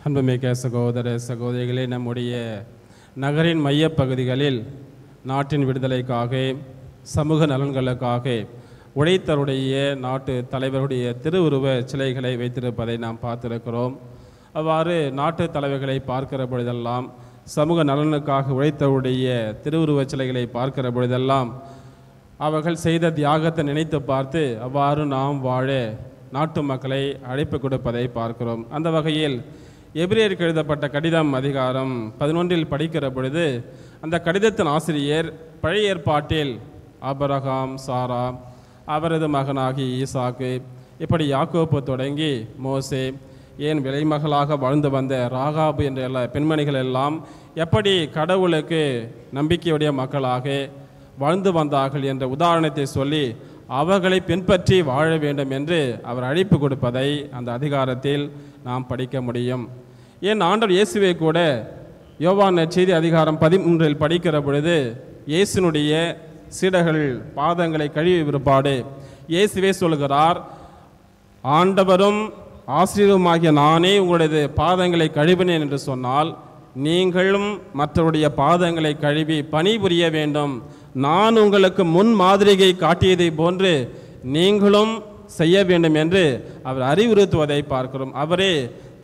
அன்புமிக்க சகோதர சகோதரிகளே, நம்முடைய நகரின் மையப்பகுதிகளில் நாட்டின் விடுதலைக்காக, சமூக நலன்களுக்காக உழைத்தருடைய நாட்டு தலைவருடைய திருவுருவ சிலைகளை வைத்திருப்பதை நாம் பார்த்திருக்கிறோம். அவ்வாறு நாட்டு தலைவர்களை பார்க்கிற பொழுதெல்லாம், சமூக நலனுக்காக உழைத்தவருடைய திருவுருவ சிலைகளை பார்க்கிற பொழுதெல்லாம் அவர்கள் செய்த தியாகத்தை நினைத்து பார்த்து அவ்வாறு நாம் வாழ நாட்டு மக்களை அழைப்பு கொடுப்பதை பார்க்கிறோம். அந்த வகையில் எபிரேயருக்கு எழுதப்பட்ட கடிதம் அதிகாரம் 11 படிக்கிற பொழுது அந்த கடிதத்தின் ஆசிரியர் பழைய ஏற்பாட்டில் ஆபிரகாம், சாரா, அவரது மகனாகி ஈசாக்கு, இப்படி யாக்கோப்பு தொடங்கி மோசே, ஏன் விலைமகளாக வாழ்ந்து வந்த ராகாபு என்ற எல்லா பெண்மணிகள் எல்லாம் எப்படி கடவுளுக்கு நம்பிக்கையுடைய மக்களாக வாழ்ந்து வந்தார்கள் என்ற உதாரணத்தை சொல்லி அவர்களை பின்பற்றி வாழ வேண்டும் என்று அவர் அழைப்பு கொடுப்பதை அந்த அதிகாரத்தில் நாம் படிக்க முடியும். ஏன் ஆண்டவர் இயேசுவை கூட யோவான் நற்செய்தி அதிகாரம் 13 படிக்கிற பொழுது இயேசுனுடைய சீடர்கள் பாதங்களை கழுவி விருப்பாடு இயேசுவே சொல்கிறார், ஆண்டவரும் ஆசிரியருமாகிய நானே உங்களது பாதங்களை கழுவினேன் என்று சொன்னால் நீங்களும் மற்றவருடைய பாதங்களை கழுவி பணிபுரிய வேண்டும். நான் உங்களுக்கு முன் மாதிரிகை காட்டியதை போன்று நீங்களும் செய்ய வேண்டும் என்று அவர் அறிவுறுத்துவதை பார்க்கிறோம். அவரே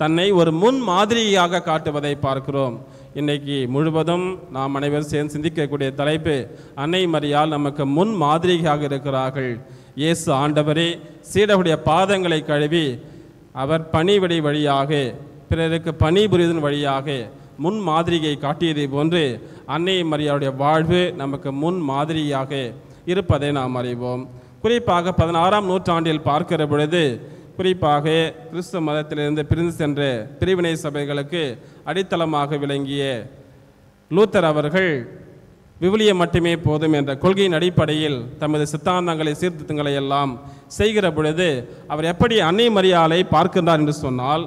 தன்னை ஒரு முன் மாதிரியாக காட்டுவதை பார்க்கிறோம். இன்றைக்கு முழுவதும் நாம் அனைவரும் சேர்ந்து சிந்திக்கக்கூடிய தலைப்பு, அன்னை மரியாள் நமக்கு முன் மாதிரியாக இருக்கிறார்கள். இயேசு ஆண்டவரே சீடருடைய பாதங்களை கழுவி அவர் பணிவிடை வழியாக, பிறருக்கு பணிபுரிதல் வழியாக முன் மாதிரியை காட்டியதை போன்று அன்னை மரியாளுடைய வாழ்வு நமக்கு முன் மாதிரியாக இருப்பதை நாம் அறிவோம். குறிப்பாக 16ஆம் நூற்றாண்டில் பார்க்கிற பொழுது, குறிப்பாக கிறிஸ்துவ மதத்திலிருந்து பிரிந்து சென்ற பிரிவினை சபைகளுக்கு அடித்தளமாக விளங்கிய லூத்தர் அவர்கள் விவிலியம் மட்டுமே போதும் என்ற கொள்கையின் அடிப்படையில் தமது சித்தாந்தங்களை, சீர்திருத்தங்களை எல்லாம் செய்கிற பொழுது அவர் எப்படி அன்னை மரியாளை பார்க்கின்றார் என்று சொன்னால்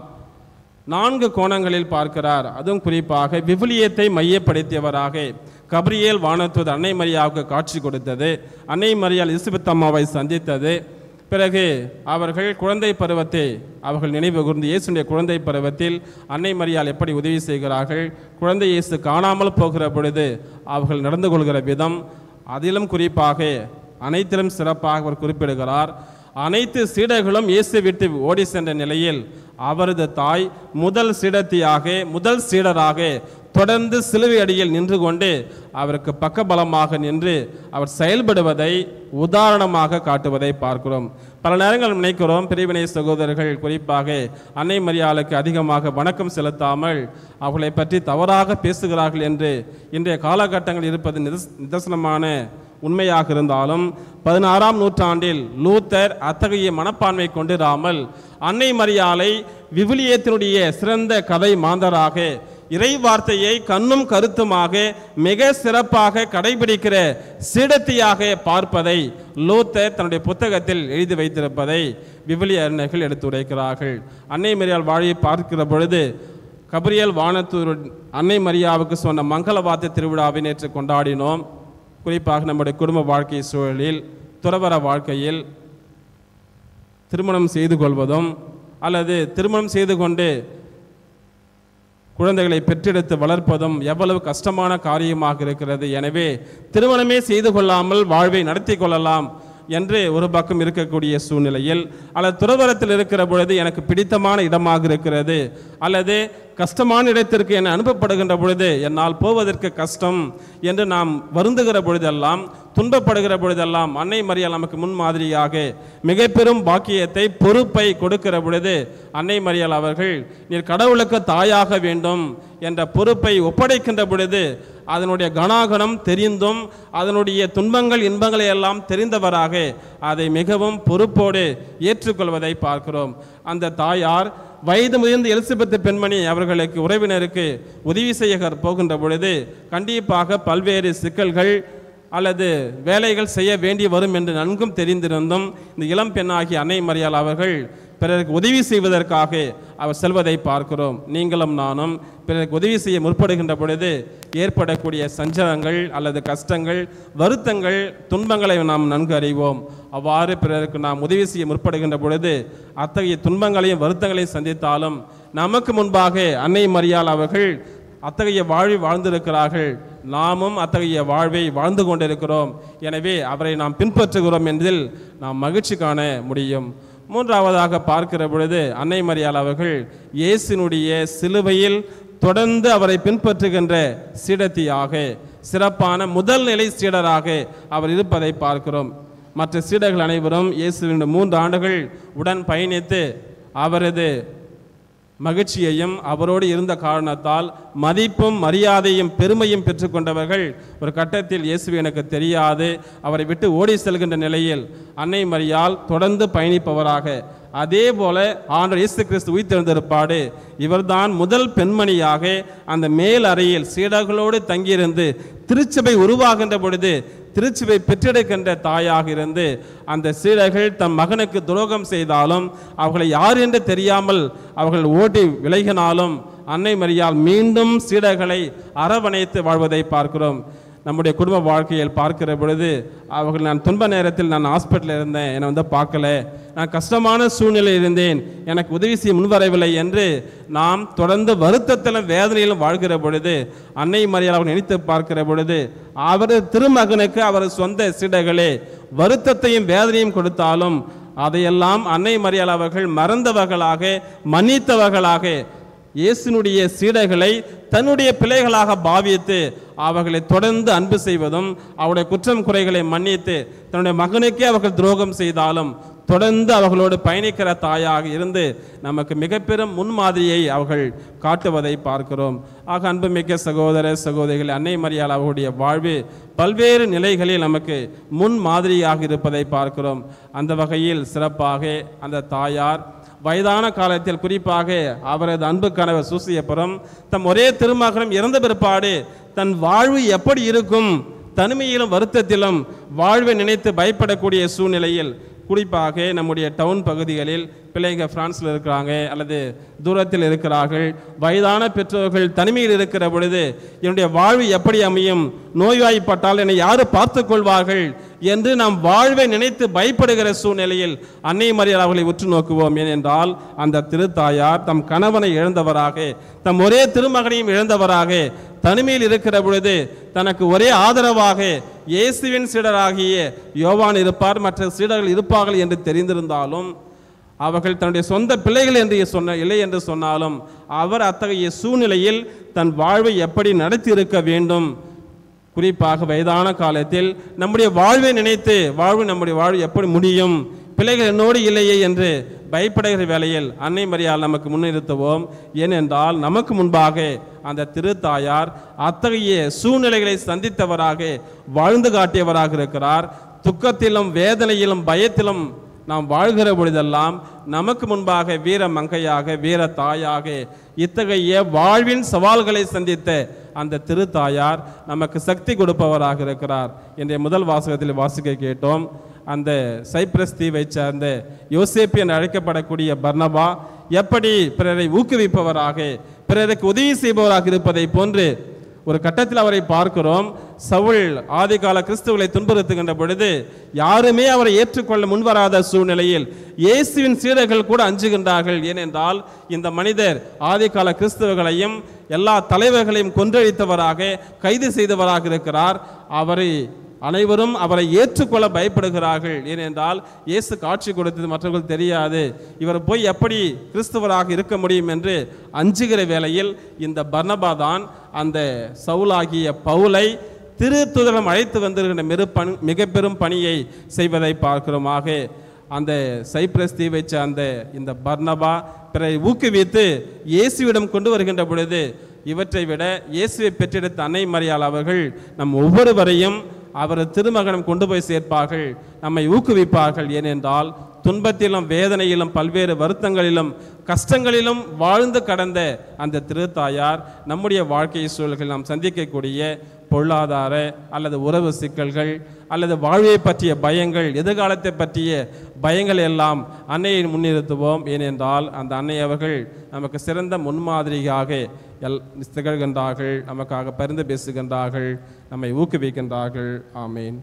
4 கோணங்களில் பார்க்கிறார். அதுவும் குறிப்பாக விவிலியத்தை மையப்படுத்தியவராக கபிரியேல் வானதூதர் அன்னை மரியாவுக்கு காட்சி கொடுத்தது, அன்னை மரியாள் எலிசபெத் அம்மாவை சந்தித்தது, பிறகு அவர்கள் குழந்தை பருவத்தை அவர்கள் நினைவு கூர்ந்து இயேசுடைய குழந்தை பருவத்தில் அன்னை மரியாள் எப்படி உதவி செய்கிறார்கள், குழந்தை இயேசு காணாமல் போகிற பொழுது அவர்கள் நடந்து கொள்கிற விதம், அதிலும் குறிப்பாக அனைத்திலும் சிறப்பாக அவர் குறிப்பிடுகிறார். அனைத்து சீடர்களும் இயேசு விட்டு ஓடி சென்ற நிலையில் அவரது தாய் முதல் சீடத்தியாக, முதல் சீடராக தொடர்ந்து சிலுவை அடியில் நின்று கொண்டு அவருக்கு பக்கபலமாக நின்று அவர் செயல்படுவதை உதாரணமாக காட்டுவதை பார்க்கிறோம். பல நேரங்கள் நினைக்கிறோம், பிரிவினை சகோதரர்கள் குறிப்பாக அன்னை மரியாளுக்கு அதிகமாக வணக்கம் செலுத்தாமல் அவர்களை பற்றி தவறாக பேசுகிறார்கள் என்று இன்றைய காலகட்டங்கள் இருப்பது நிதர்சனமான உண்மையாக இருந்தாலும் 16ஆம் நூற்றாண்டில் லூத்தர் அத்தகைய மனப்பான்மை கொண்டிராமல் அன்னை மரியாளை விவிலியத்தினுடைய சிறந்த கதை மாந்தராக, இறை வார்த்தையை கண்ணும் கருத்துமாக மிக சிறப்பாக கடைபிடிக்கிற சீடத்தியாக பார்ப்பதை லூத்தர் தன்னுடைய புத்தகத்தில் எழுதி வைத்திருப்பதை விவிலிய அறிஞர்கள் எடுத்துரைக்கிறார்கள். அன்னை மரியாள் வாழியை பார்க்கிற பொழுது கபிரியேல் வானதூதர் அன்னை மரியாவுக்கு சொன்ன மங்கள வார்த்தை திருவிழாவை நேற்று கொண்டாடினோம். குறிப்பாக நம்முடைய குடும்ப வாழ்க்கை சூழலில், துறவற வாழ்க்கையில் திருமணம் செய்து கொள்வதும் அல்லது திருமணம் செய்து கொண்டு குழந்தைகளை பெற்றெடுத்து வளர்ப்பதும் எவ்வளவு கஷ்டமான காரியமாக இருக்கிறது. எனவே திருமணமே செய்து கொள்ளாமல் வாழ்வை நடத்தி கொள்ளலாம் என்று ஒரு பக்கம் இருக்கக்கூடிய சூழ்நிலையில், அல்லது துறவரத்தில் இருக்கிற பொழுது எனக்கு பிடித்தமான இடமாக இருக்கிறது, அல்லது கஷ்டமான இடத்திற்கு என அனுப்பப்படுகின்ற பொழுது என்னால் போவதற்கு கஷ்டம் என்று நாம் வருந்துகிற பொழுதெல்லாம், துன்பப்படுகிற பொழுதெல்லாம் அன்னை மரியாள் நமக்கு முன்மாதிரியாக மிக பெரும் பாக்கியத்தை, பொறுப்பை கொடுக்கிற பொழுது அன்னை மரியாள் அவர்கள் நீர் கடவுளுக்கு தாயாக வேண்டும் என்ற பொறுப்பை ஒப்படைக்கின்ற பொழுது அதனுடைய கணாகணம் தெரிந்தும் அதனுடைய துன்பங்கள் இன்பங்களை எல்லாம் தெரிந்தவராக அதை மிகவும் பொறுப்போடு ஏற்றுக்கொள்வதை பார்க்கிறோம். அந்த தாயார் வயது முதிர்ந்த எலிசபெத் பெண்மணி அவர்களுக்கு உறவினருக்கு உதவி செய்ய போகின்ற பொழுது கண்டிப்பாக பல்வேறு சிக்கல்கள் அல்லது வேலைகள் செய்ய வேண்டி வரும் என்று நன்கும் தெரிந்திருந்தும் இந்த இளம் பெண்ணாகிய அன்னை மரியாள் அவர்கள் பிறருக்கு உதவி செய்வதற்காக அவர் செல்வதை பார்க்கிறோம். நீங்களும் நானும் பிறருக்கு உதவி செய்ய முற்படுகின்ற பொழுது ஏற்படக்கூடிய சஞ்சலங்கள் அல்லது கஷ்டங்கள், வருத்தங்கள், துன்பங்களை நாம் நன்கு அறிவோம். அவ்வாறு பிறருக்கு நாம் உதவி செய்ய முற்படுகின்ற பொழுது அத்தகைய துன்பங்களையும் வருத்தங்களையும் சந்தித்தாலும் நமக்கு முன்பாக அன்னை மரியாள் அவர்கள் அத்தகைய வாழ்வை வாழ்ந்திருக்கிறார்கள். நாமும் அத்தகைய வாழ்வை வாழ்ந்து கொண்டிருக்கிறோம். எனவே அவரை நாம் பின்பற்றுகிறோம் என்பதில் நாம் மகிழ்ச்சி காண முடியும். மூன்றாவதாக பார்க்கிற பொழுது அன்னை மரியாள் அவர்கள் இயேசுனுடைய சிலுவையில் தொடர்ந்து அவரை பின்பற்றுகின்ற சீடத்தியாக, சிறப்பான முதல் நிலை சீடராக அவர் இருப்பதை பார்க்கிறோம். மற்ற சீடர்கள் அனைவரும் இயேசுவின் 3 ஆண்டுகள் உடன் பயணித்து அவரது மகிழ்ச்சியையும் அவரோடு இருந்த காரணத்தால் மதிப்பும் மரியாதையும் பெருமையும் பெற்றுக்கொண்டவர்கள். ஒரு கட்டத்தில் இயேசு எனக்கு தெரியாது, அவரை விட்டு ஓடி செல்கின்ற நிலையில் அன்னை மரியாள் தொடர்ந்து பயணிப்பவராக, அதே போல ஆண்டவர் இயேசு கிறிஸ்து உயிர்த்தெழுந்திருப்பாடு இவர்தான் முதல் பெண்மணியாக அந்த மேல் அறையில் சீடர்களோடு தங்கியிருந்து திருச்சபை உருவாகின்ற பொழுது திருச்சபை பெற்றெடுக்கின்ற தாயாக இருந்து அந்த சீடர்கள் தம் மகனுக்கு துரோகம் செய்தாலும் அவர்களை யார் என்று தெரியாமல் அவர்கள் ஓடி விலகினாலும் அன்னை மரியாள் மீண்டும் சீடர்களை அரவணைத்து வாழ்வதை பார்க்கிறோம். நம்முடைய குடும்ப வாழ்க்கையில் பார்க்கிற பொழுது அவர்கள் நான் துன்ப நேரத்தில் நான் ஹாஸ்பிட்டலில் இருந்தேன், என்னை பார்க்கல, நான் கஷ்டமான சூழ்நிலையில் இருந்தேன், எனக்கு உதவி செய்ய முன்வரவில்லை என்று நாம் தொடர்ந்து வருத்தத்திலும் வேதனையிலும் வாழ்கிற பொழுது அன்னை மரியாள் அவர் நினைத்து பார்க்கிற பொழுது அவர் திருமகனுக்கு அவர் சொந்த சீடர்களே வருத்தத்தையும் வேதனையும் கொடுத்தாலும் அதையெல்லாம் அன்னை மரியாள் அவர்கள் மறந்தவர்களாக மன்னித்தவர்களாக இயேசுனுடைய சீடர்களை தன்னுடைய பிள்ளைகளாக பாவித்து அவர்களை தொடர்ந்து அன்பு செய்வதும் அவருடைய குற்றம் குறைகளை மன்னித்து தன்னுடைய மகனுக்கே அவர்கள் துரோகம் செய்தாலும் தொடர்ந்து அவர்களோடு பயணிக்கிற தாயாக இருந்து நமக்கு மிக பெரும் முன்மாதிரியை அவர்கள் காட்டுவதை பார்க்கிறோம். ஆக அன்புமிக்க சகோதர சகோதரிகள், அன்னை மரியாள் அவர்களுடைய வாழ்வு பல்வேறு நிலைகளில் நமக்கு முன்மாதிரியாக இருப்பதை பார்க்கிறோம். அந்த வகையில் சிறப்பாக அந்த தாயார் வயதான காலத்தில் குறிப்பாக அவரது அன்பு கணவர் சூசியபுரம் தம் ஒரே திருமகனும் இறந்த பிற்பாடு தன் வாழ்வு எப்படி இருக்கும், தனிமையிலும் வருத்தத்திலும் வாழ்வை நினைத்து பயப்படக்கூடிய சூழ்நிலையில் குறிப்பாக நம்முடைய டவுன் பகுதிகளில் பிள்ளைங்க பிரான்ஸில் இருக்கிறாங்க அல்லது தூரத்தில் இருக்கிறார்கள், வயதான பெற்றோர்கள் தனிமையில் இருக்கிற பொழுது என்னுடைய வாழ்வு எப்படி அமையும், நோய்வாய்ப்பட்டால் என்னை யாரு பார்த்து கொள்வார்கள் என்று நாம் வாழ்வை நினைத்து பயப்படுகிற சூழ்நிலையில் அன்னை மரியாள் அவர்களை உற்று நோக்குவோம். ஏனென்றால் அந்த திருத்தாயார் தம் கணவனை இழந்தவராக, தம் ஒரே திருமகனையும் இழந்தவராக தனிமையில் இருக்கிற பொழுது தனக்கு ஒரே ஆதரவாக இயேசுவின் சீடராகிய யோவான் இருப்பார், மற்ற சீடர்கள் இருப்பார்கள் என்று தெரிந்திருந்தாலும் அவர்கள் தன்னுடைய சொந்த பிள்ளைகள் என்று இல்லை என்று சொன்னாலும் அவர் அத்தகைய சூழ்நிலையில் தன் வாழ்வை எப்படி நடத்தி இருக்க வேண்டும். குறிப்பாக வயதான காலத்தில் நம்முடைய வாழ்வை நினைத்து நம்முடைய வாழ்வு எப்படி முடியும், பிள்ளைகள் என்னோடு இல்லையே என்று பயப்படுகிற வேளையில் அன்னை மரியாள் நமக்கு முன்னிறுத்துவோம். ஏனென்றால் நமக்கு முன்பாக அந்த திருத்தாயார் அத்தகைய சூழ்நிலைகளை சந்தித்தவராக வாழ்ந்து காட்டியவராக இருக்கிறார். துக்கத்திலும் வேதனையிலும் பயத்திலும் நாம் வாழ்கிற பொழுதெல்லாம் நமக்கு முன்பாக வீர மங்கையாக வீர தாயாக இத்தகைய வாழ்வின் சவால்களை சந்தித்த அந்த திருத்தாயார் நமக்கு சக்தி கொடுப்பவராக இருக்கிறார். இன்றைய முதல் வாசகத்தில் வாசிக்க கேட்டோம். அந்த சைப்ரஸ் தீவை சார்ந்த யோசேப்பு என்று அழைக்கப்படக்கூடிய பர்னபா எப்படி பிறரை ஊக்குவிப்பவராக பிறருக்கு உதவி செய்பவராக இருப்பதை போன்று ஒரு கட்டத்தில் அவரை பார்க்கிறோம். சவுல் ஆதிகால கிறிஸ்துவனை துன்புறுத்துகின்ற பொழுது யாருமே அவரை ஏற்றுக்கொள்ள முன்வராத சூழ்நிலையில் இயேசுவின் சீடர்கள் கூட அஞ்சுகின்றார்கள். ஏனென்றால் இந்த மனிதர் ஆதிகால கிறிஸ்தவர்களையும் எல்லா தலைவர்களையும் கொன்றழித்தவராக கைது செய்தவராக இருக்கிறார். அனைவரும் அவரை ஏற்றுக்கொள்ள பயப்படுகிறார்கள். ஏனென்றால் இயேசு காட்சி கொடுத்தது மற்றவர்கள் தெரியாது, இவர் போய் எப்படி கிறிஸ்தவராக இருக்க முடியும் என்று அஞ்சுகிற வேளையில் இந்த பர்னபா தான் அந்த சவுலாகிய பவுலை திருத்துதரம் அழைத்து வந்திருக்கின்ற மிக பெரும் பணியை செய்வதை பார்க்கிறோமாக. அந்த சைப்ரஸ் தீவை சார்ந்த இந்த பர்னபா பிறரை ஊக்குவித்து இயேசுவிடம் கொண்டு வருகின்ற பொழுது இவற்றை விட இயேசுவை பெற்றெடுத்த அன்னை மரியாள் அவர்கள் நம் ஒவ்வொருவரையும் அவரது திருமகனம் கொண்டு போய் சேர்ப்பார்கள், நம்மை ஊக்குவிப்பார்கள். ஏனென்றால் துன்பத்திலும் வேதனையிலும் பல்வேறு வருத்தங்களிலும் கஷ்டங்களிலும் வாழ்ந்து கடந்த அந்த திருத்தாயார் நம்முடைய வாழ்க்கை சூழல்கள் நாம் சந்திக்கக்கூடிய பொருளாதார அல்லது உறவு சிக்கல்கள் அல்லது வாழ்வை பற்றிய பயங்கள், எதிர்காலத்தை பற்றிய பயங்கள் எல்லாம் அன்னையை முன்னிறுத்துவோம். ஏனென்றால் அந்த அன்னை அவர்கள் நமக்கு சிறந்த முன்மாதிரியாக திகழ்கின்றார்கள், நமக்காக பரிந்து பேசுகின்றார்கள், நம்மை ஊக்குவிக்கின்றார்கள். ஆமேன்.